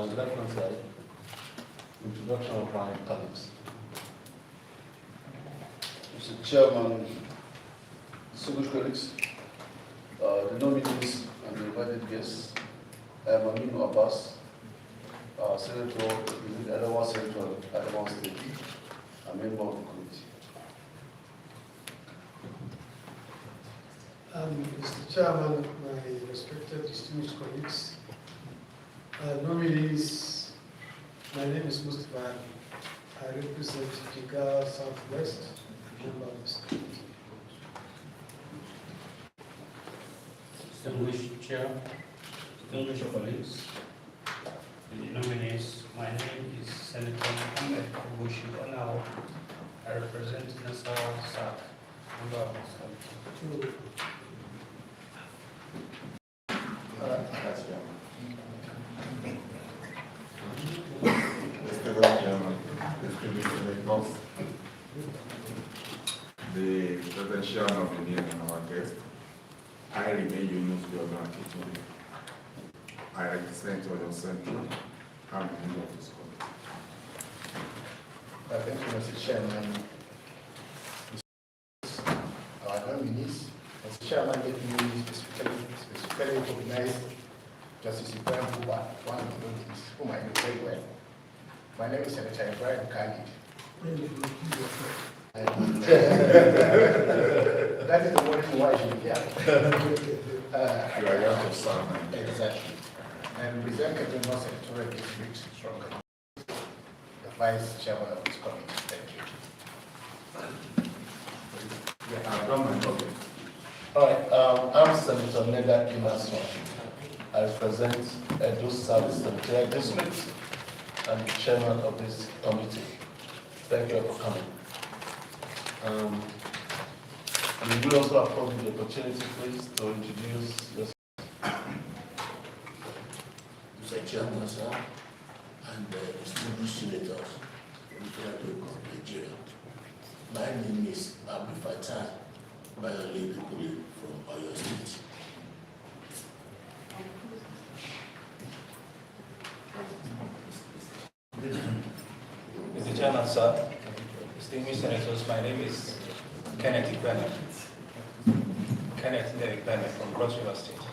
my left-hand side, introduction of my colleagues. Mr. Chairman, distinguished colleagues, the nominees and the invited guests, I am Aminu Abbas, Senator, Adamawa Central, Adamawa State, a member of the committee. Mr. Chairman, my respected distinguished colleagues, nominees, my name is Mustafa. I represent Jigawa Southwest, member of the state. Distinguished Chair, distinguished colleagues, the nominees, my name is Senator Mohammed Bushi Onao. I represent Nassau South, member of the state. The presidential nominee and our guest, I remain Yunus Governor Kitchen. I represent Oyo Central. I'm the member of this committee. Thank you, Mr. Chairman. Our nominees, Mr. Chairman, let me specifically recognize Justice Ibrahim Buba, one of the nominees, whom I know very well. My name is Senator Ibrahim Khalid. That is the one reason why she's here. You are here to serve. Exactly. And present Kaduna Senatorial District Strong, the Vice Chairman of this committee. Thank you. Yeah, I've done my job. All right, I'm Senator Neda Kimaswa. I represent Edo South Senatorial District and the chairman of this committee. Thank you all for coming. We will also afford you the opportunity, please, to introduce yourself. Mr. Chairman, sir, and distinguished senators from the Federal Republic of Nigeria. My name is Abdul Fattah Bayole Bikuri from Oyo State. Mr. Chairman, sir, distinguished senators, my name is Kenneth Ikpeme. Kenneth Ikpeme from Cross River State.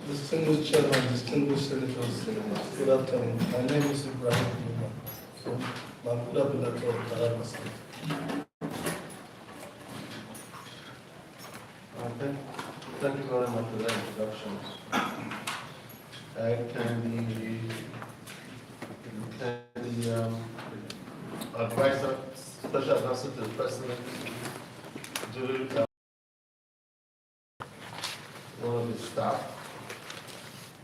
Distinguished Chairman, distinguished senators, good afternoon. My name is Ibrahim Buba from Mabuda Bilato, Taraba State. Okay. Thank you very much for that introduction. Can the advisor, special advisor to the president, duly one of the staff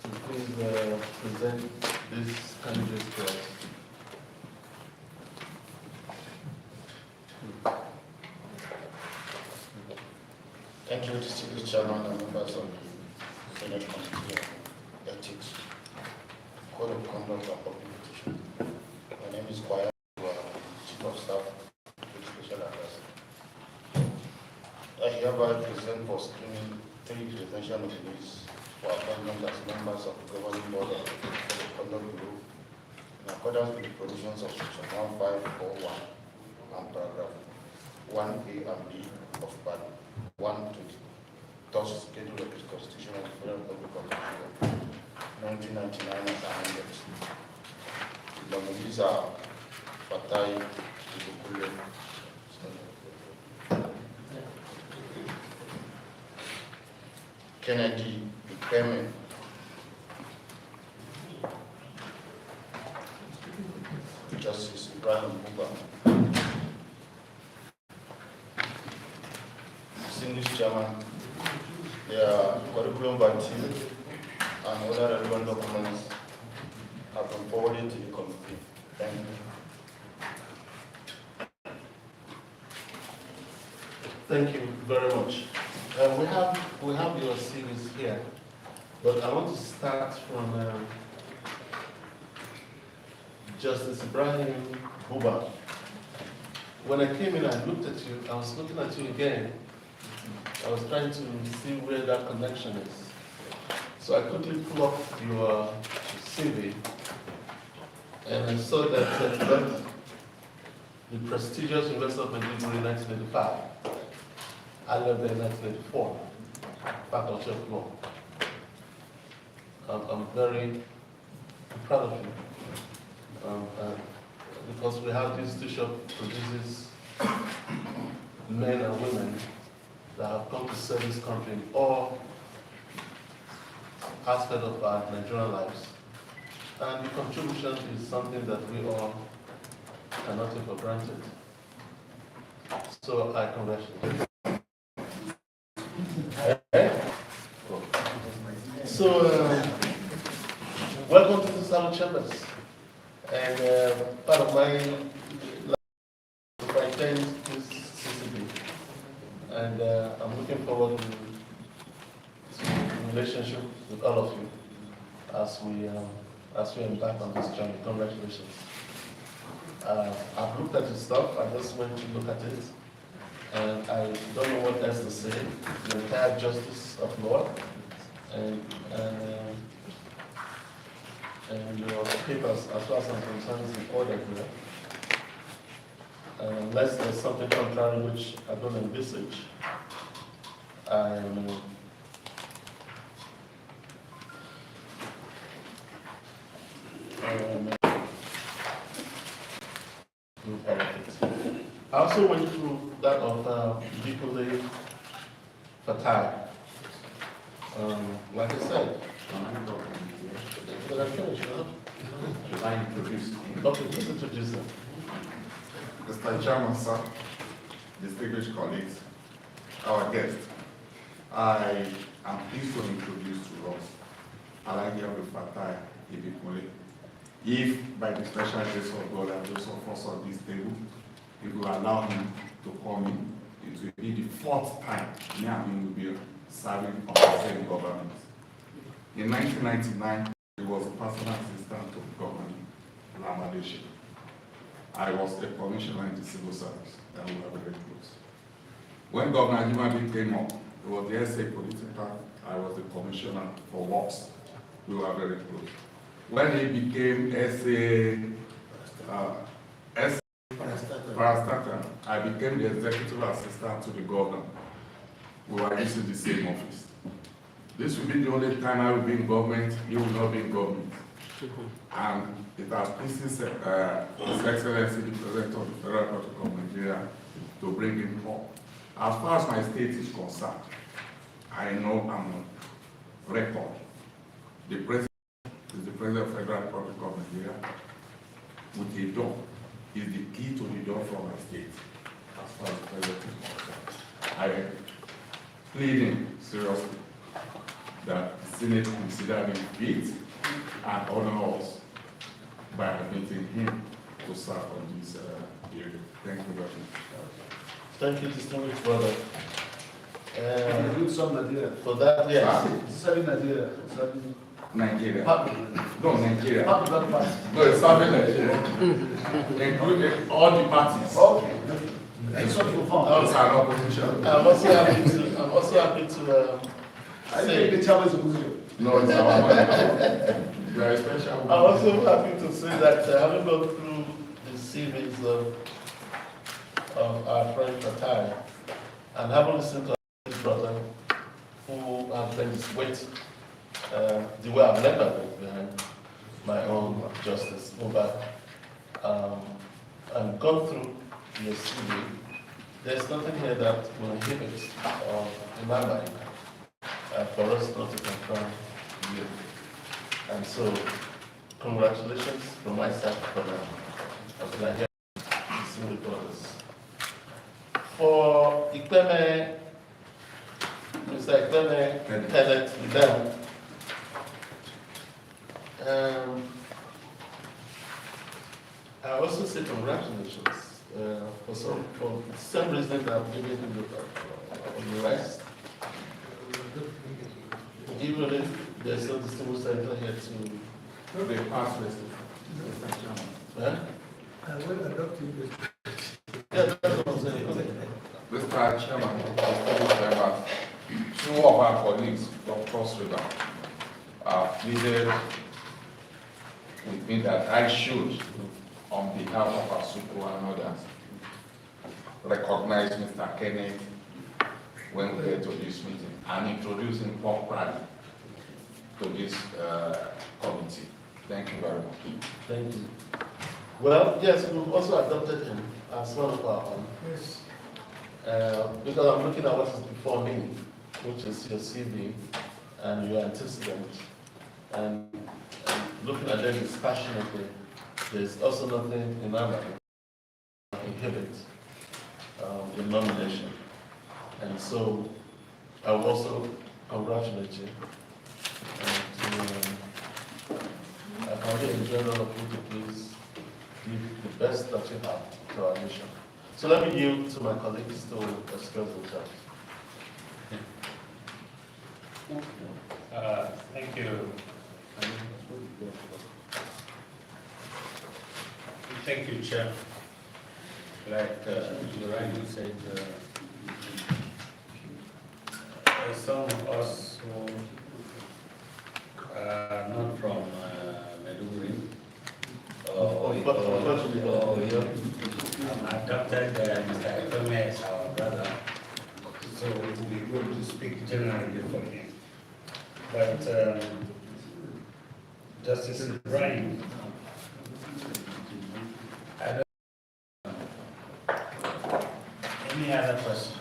to please present this candidate to us. Thank you, distinguished Chairman and members of the Senate Committee on Ethics, Code of Conduct and Public Petition. My name is Kwaya, Chief of Staff with Special Advisor. I hereby present for screening 3 presidential nominees for appointment as members of the Governing Board of the Code of Conduct Bureau in accordance with the provisions of Section 1541 and Paragraph 1A and B of Part 120, thus schedule of the Constitution of the Federal Republic of Nigeria, 1999 as amended. The nominees are Fatai Ibukule, Kennedy Ikpeme, Justice Ibrahim Buba, distinguished Chairman, their curriculum vitae and other relevant documents have been forwarded to the committee. Thank you. Thank you very much. We have your series here, but I want to start from Justice Ibrahim Buba. When I came in, I looked at you. I was looking at you again. I was trying to see where that connection is. So I quickly pulled up your CV, and I saw that you left the prestigious University of Maiduguri in 1985. I left there in 1984, faculty of law. I'm very proud of you, because we have this institution produces men and women that have come to serve this country in all aspects of our Nigerian lives. And the contribution is something that we all cannot take for granted. So I congratulate you. So, welcome to the Salon Chambers. And part of my life, I attend this CCB. And I'm looking forward to the relationship with all of you as we embark on this journey. Congratulations. I've looked at the stuff. I just went to look at it, and I don't know what else to say. The entire justice of law and your papers, as far as I'm concerned, is in order here. Unless there's something contrary which I don't envisage, I also went through that of Bikule Fatai. Like I said, did I finish? Should I introduce? Okay, please introduce them. Mr. Chairman, sir, distinguished colleagues, our guest, I am pleased to introduce to us Alhaji Abdul Fatai Ibikule. If by the special grace of God and those of us on this table, if you allow him to come in, it will be the fourth time me and him will be serving on the same government. In 1999, he was a personal assistant to Governor Lamadeshi. I was a commissioner in the civil service, and we were very close. When Governor Jimabi came up, he was the SA political, I was the commissioner for works. We were very close. When he became Parastatal, I became the executive assistant to the governor. We were using the same office. This will be the only time I will be in government, he will not be in government. And it has pleased His Excellency, the President of the Federal Republic of Nigeria, to bring him home. As far as my state is concerned, I know I'm on record. The President is the President of the Federal Republic of Nigeria. With a door, is the key to the door for my state, as far as the President is concerned. I am pleading seriously that the Senate consider him fit and honor us by admitting him to serve on this area. Thank you very much. Thank you, distinguished brother. And do some Nigeria. For that, yes. Serving Nigeria. Nigeria. Part No, Nigeria. of that party. No, it's serving Nigeria. Including all the parties. Okay. That's what you found. Those are opposition. I'm also happy to I say, think the chairman is opposition. No, it's our one. You are a special one. I'm also happy to say that having gone through the CVs of our friend Fatai, and having listened to his brother, who has been his weight, the way I've never been behind my own justice over, and gone through your CV, there's nothing here that will inhibit, in my mind, for us not to confirm you. And so, congratulations from my side for that. As I hear the civil brothers. For Ikpeme, Mr. Ikpeme, Kenneth Liddell, I also say congratulations for the same reason that I've given you the rest. Even if there's no distinguished senator here to They pass this. huh? I will adopt you. Yeah, that's what I'm saying. Mr. Chairman, distinguished members, two of our colleagues from Cross River pleaded with me that I should, on behalf of Asuko and others, recognize Mr. Kenneth when we get to this meeting and introduce him properly to this committee. Thank you very much. Thank you. Well, yes, we've also adopted him as one of our own. Yes. Because I'm looking at what is before me, which is your CV and your antecedent, and looking at them dispassionately, there's also nothing in our mind that inhibits the nomination. And so I will also congratulate you. And I can get in general of you to please give the best that you have to our mission. So let me yield to my colleagues to express themselves. Thank you. Thank you, Chair. Like you rightly said, some of us who are not from Maiduguri or adopted Mr. Ekome as our brother, so we go to speak generally for him. But Justice Ibrahim, I don't any other person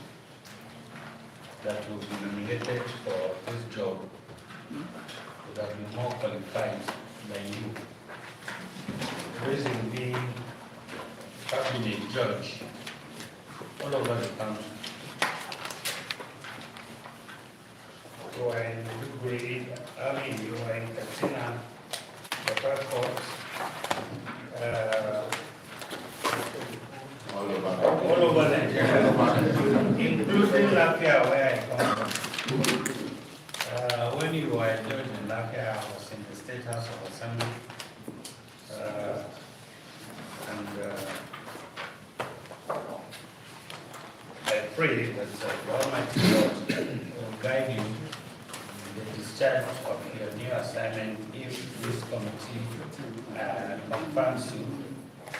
that will be nominated for this job would have been more qualified than you. The reason being, having a judge all over the country. You are in Maiduguri, you are in Katsina, Port Harcourt, all over Nigeria, including Lafia, where I come from. When you were a judge in Lafia, I was in the State House of Assembly. I pray that the Almighty God will guide you in the discharge of your new assignment if this committee confirms you,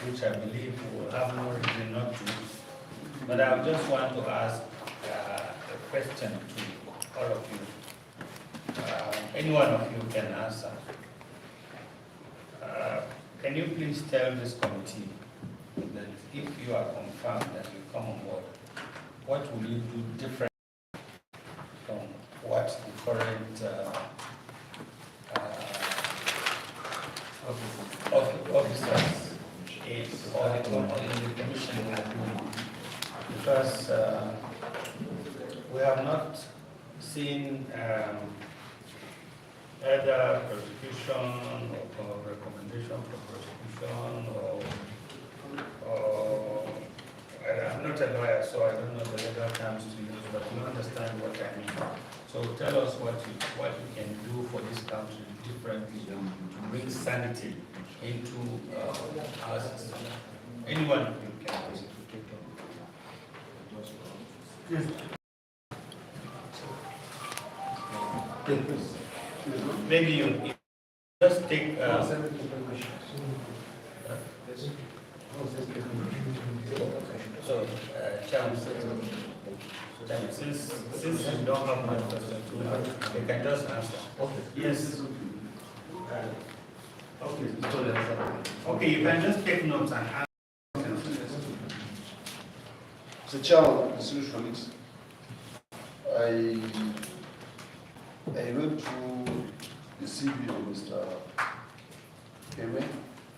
which I believe will have no reason not to. But I just want to ask a question to all of you. Any one of you can answer. Can you please tell this committee that if you are confirmed that you come on board, what will you do different from what the current officers or the commission are doing? Because we have not seen either prosecution or recommendation for prosecution or I'm not a lawyer, so I don't know the legal terms to use, but you understand what I mean. So tell us what you can do for this country differently to bring sanity into our system. Anyone of you can answer. Yes. Maybe you just take. So, Chairman, since you don't have much question, you can just answer. Okay. Yes. Okay, you can just take notes and answer. Mr. Chairman, distinguished colleagues, I went through the CV of Mr.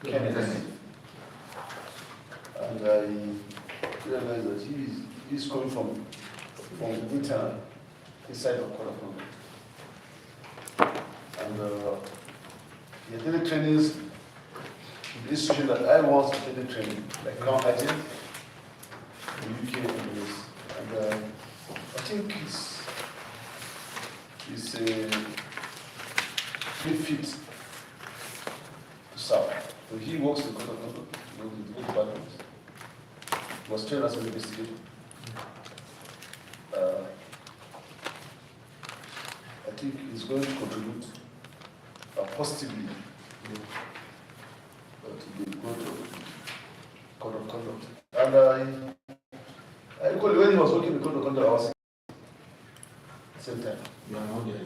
Kenneth, and I realized that he's coming from internal, inside of Kodafon. And he attended trainings, the institution that I once attended training, like Crown Agent, in the UK and US. And I think he's pretty fit to serve. So he works in the department. He was trained as an investigator. I think he's going to contribute positively to the code of conduct. And I recall when he was working the code of conduct, I was at the same time. You are not there.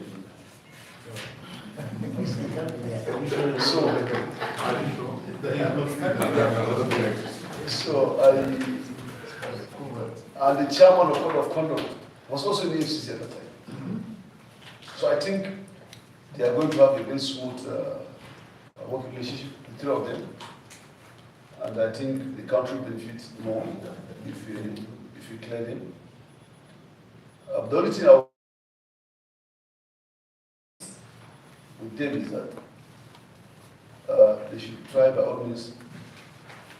And the chairman of code of conduct was also in the FCC at the time. So I think they are going to have a very smooth working relationship, the three of them. And I think the country benefits more if you clear them. The only thing I would with them is that they should try by all means to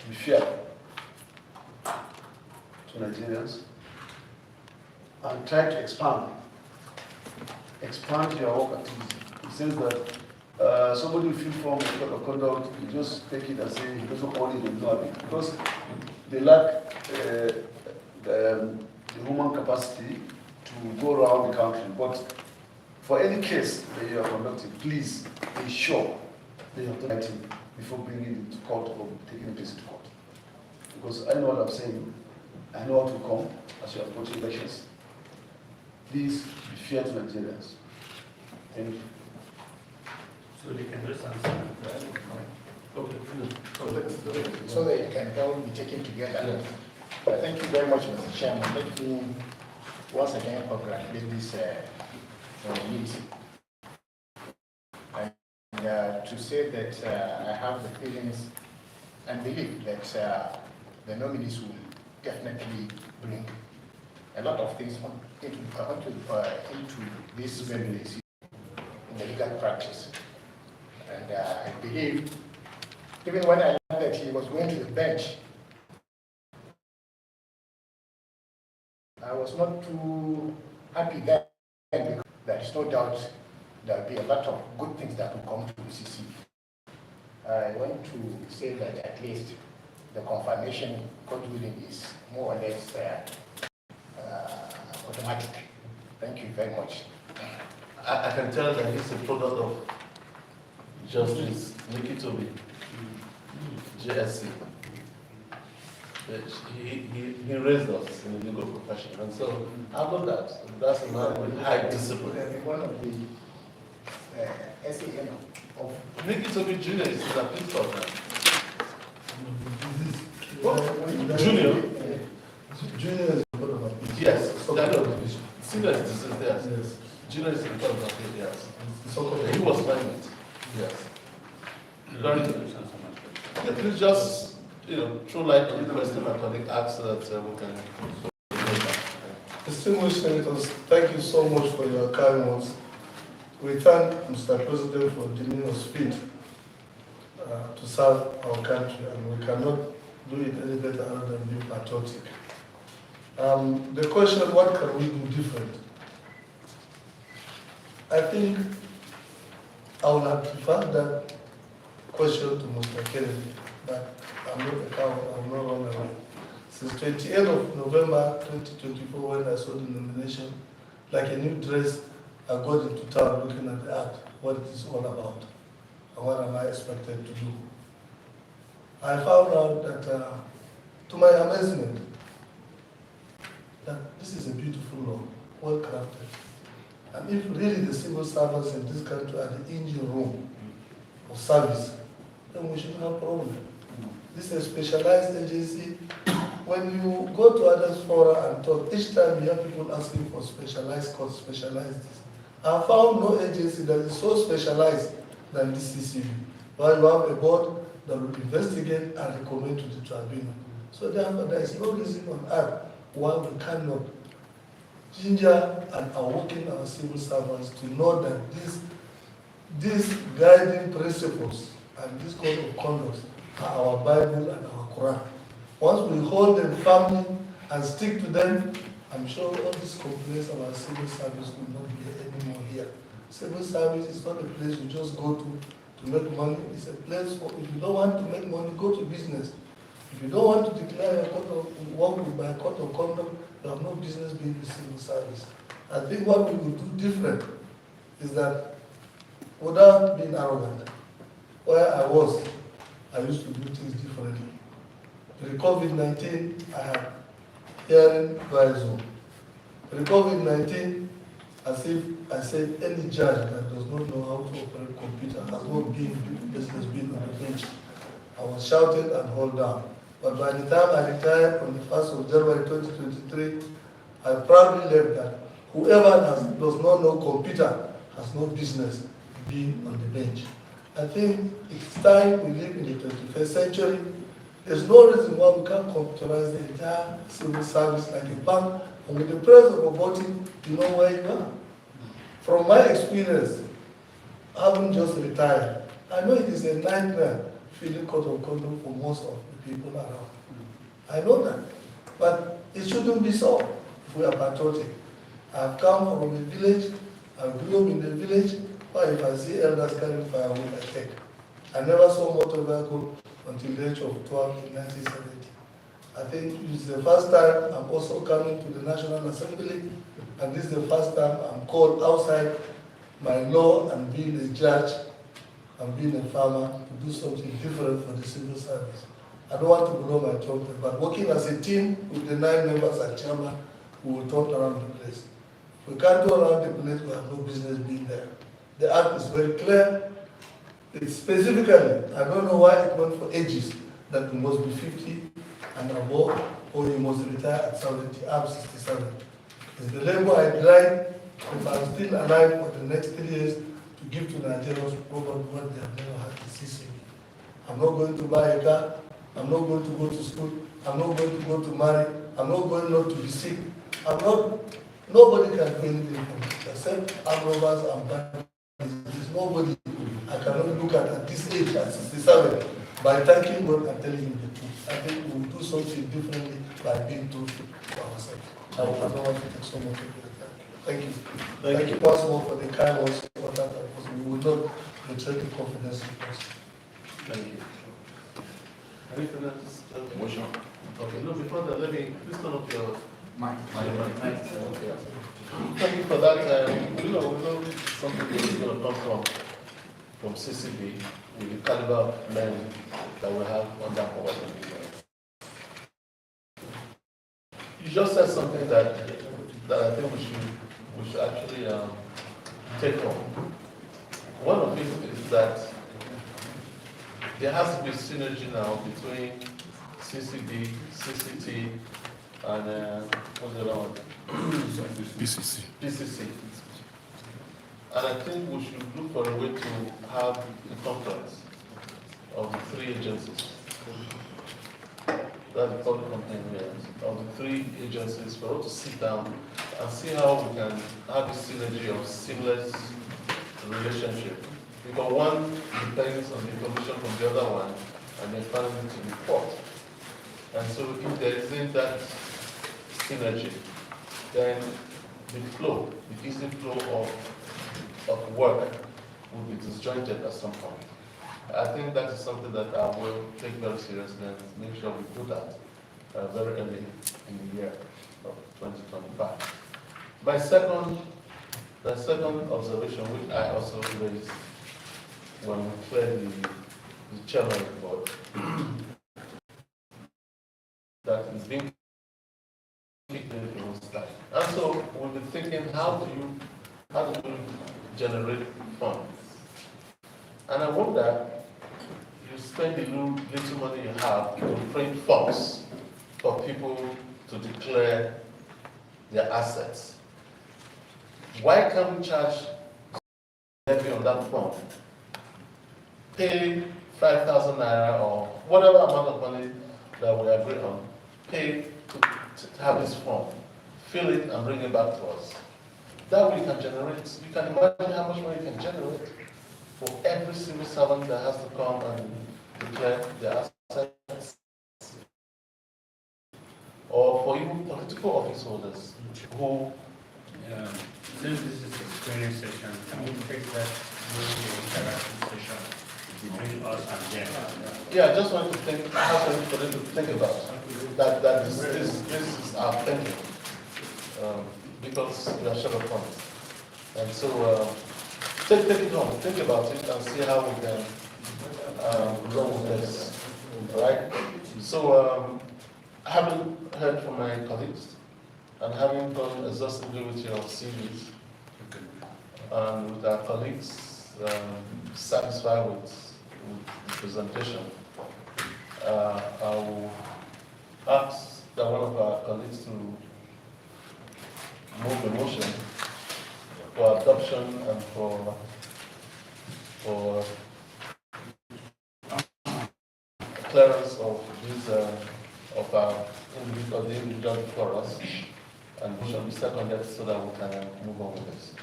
be fair to Nigerians and try to expand your work activity. It says that somebody will fill form of code of conduct, you just take it and say he doesn't own it, they don't have it, because they lack the human capacity to go around the country. But for any case that you are conducting, please ensure that you have done it before bringing it to court or taking the case to court. Because I know what I'm saying, I know how to come as you approach elections. Please be fair to Nigerians. Thank you. So they can just answer. So that you can all be taken together. Thank you very much, Mr. Chairman. Let me once again congratulate this community. And to say that I have the feelings and belief that the nominees will definitely bring a lot of things into this very in the legal practice. And I believe, even when I learned that he was going to the bench, I was not too happy then, because there is no doubt there will be a lot of good things that will come to CC. I want to say that at least the confirmation, God willing, is more or less automatic. Thank you very much. I can tell that he's a product of Justice Nikitobi, JSC. He raised us in the legal profession, and so I love that. That's a man with high discipline. One of the SAN of Nikitobi Jr. is a police officer. Junior? Junior is a part of appeal. Yes, So, senior is deceased, yes. yes. Junior is a part of appeal, yes. So, He was mine, yes. Regarding, yeah, please just, throw light on the question my colleague asked so that we can. Distinguished senators, thank you so much for your kind words. We thank Mr. President for deeming us fit to serve our country, and we cannot do it any better other than be patriotic. The question, what can we do different? I think I would have preferred that question to Mr. Kennedy, but I'm not a coward, I'm not run away. Since 28th of November 2024, when I saw the nomination, like a new dress, I got into town looking at the act, what it is all about, and what am I expected to do. I found out that, to my amazement, that this is a beautiful law, well crafted. And if really the civil servants in this country are the engine room of service, then we shouldn't have a problem. This is a specialized agency. When you go to others fora and talk, each time you have people asking for specialized course, specialized this. I found no agency that is so specialized than this CCV, where you have a board that will investigate and recommend to the tribunal. So therefore, there is no reason on earth why we cannot ginger and awaken our civil servants to know that these guiding principles and this code of conduct are our Bible and our Quran. Once we hold them firmly and stick to them, I'm sure all these complaints about civil service will not be anymore here. Civil service is not a place you just go to make money. It's a place for, if you don't want to make money, go to business. If you don't want to declare a court of work by a court of conduct, you have no business being in civil service. I think what we could do different is that without being arrogant. Where I was, I used to do things differently. With the COVID-19, I had hearing via Zoom. With the COVID-19, as if I said any judge that does not know how to operate a computer has not been business being on the bench. I was shouted and held down. But by the time I retired on the 1st of January 2023, I proudly left that whoever does not know computer has no business being on the bench. I think it's time we live in the 21st century. There's no reason why we can't computerize the entire civil service like a bank, and with the press of a button, you know where you are. From my experience, having just retired, I know it is a nightmare filling code of conduct for most of the people around. I know that, but it shouldn't be so if we are patriotic. I've come from a village, I grew up in the village, but if I see elders carrying firewood, I take. I never saw motor vehicle until the age of 12 in 1970. I think this is the first time I'm also coming to the National Assembly, and this is the first time I'm called outside my law and being a judge and being a farmer to do something different for the civil service. I don't want to blow my trumpet, but working as a team with the 9 members and chairman, we will turn around the place. We can't go around the place, we have no business being there. The act is very clear. It's specifically, I don't know why it went for ages, that you must be 50 and above, or you must retire at 70. I'm 67. It's the labor I delight, if I'm still alive for the next 3 years, to give to Nigerians probably what they have never had in CCB. I'm not going to buy a car. I'm not going to go to school. I'm not going to go to marry. I'm not going not to be sick. Nobody can do anything for me except armed robbers and bandits. There's nobody I cannot look at this age at 67 by thanking God and telling him the truth. I think we will do something differently by being truthful to ourselves. I don't want to take so much of your time. Thank you. Thank you once more for the kind words for that. We will not betray the confidence in us. Thank you. Anything else? Motion. Okay, no, before that, let me, please turn up your Mike. mic. Okay. Thank you for that. We know something is going to come from CCB with the caliber of men that we have on that board. You just said something that I think we should actually take on. One of it is that there has to be synergy now between CCB, CCT, and what's the other one? PCC. And I think we should look for a way to have a conference of the 3 agencies. That's the public complaint of the 3 agencies for us to sit down and see how we can have a synergy of seamless relationship. Because one depends on the information from the other one, and then finally to report. And so if there isn't that synergy, then the flow, the easy flow of work will be disjointed at some point. I think that is something that I will take very seriously and make sure we do that very early in the year of 2025. My second observation, which I also raised when we cleared the chairman report, that is being kicked in the wrong style. And so we've been thinking, how do you generate funds? And I wonder, you spend the little money you have to print forms for people to declare their assets. Why can't we charge levy on that form? Pay 5,000 naira or whatever amount of money that we agree on, pay to have this form, fill it and bring it back to us. That way you can generate, you can imagine how much money you can generate for every civil servant that has to come and declare their assets, or for even political office holders who. Since this is a training session, can we take that during the interaction session between us and them? Yeah, I just want to think, have something for them to think about. That this is our thinking, because we are short of funds. And so take it home, think about it and see how we can run with this, right? So, having heard from my colleagues and having done exhaustive review of CVs, and with our colleagues satisfied with the presentation, I will ask that one of our colleagues to move the motion for adoption and for clearance of these of our individual before us, and we shall be seconded so that we can move on with this.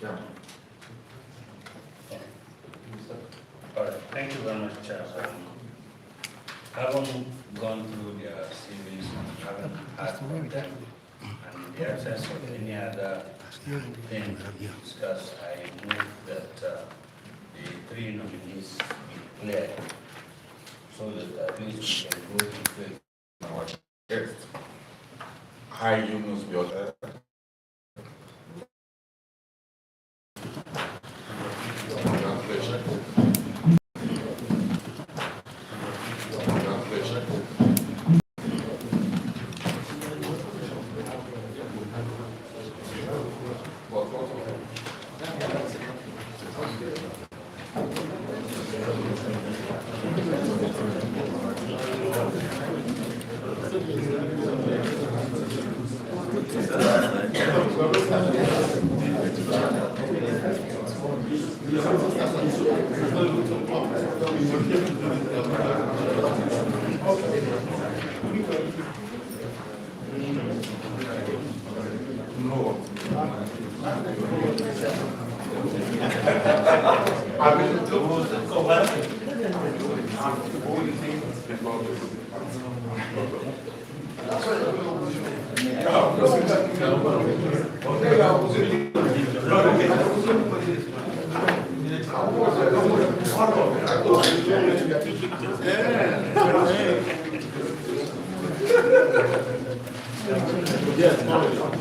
Yeah. All right, thank you very much, Chair. Having gone through their CVs and having asked from them, and the absence of any other thing to discuss, I move that the three nominees be cleared so that at least we can go to Our guest, High Yunus Biota. Congratulations. Congratulations. Yes,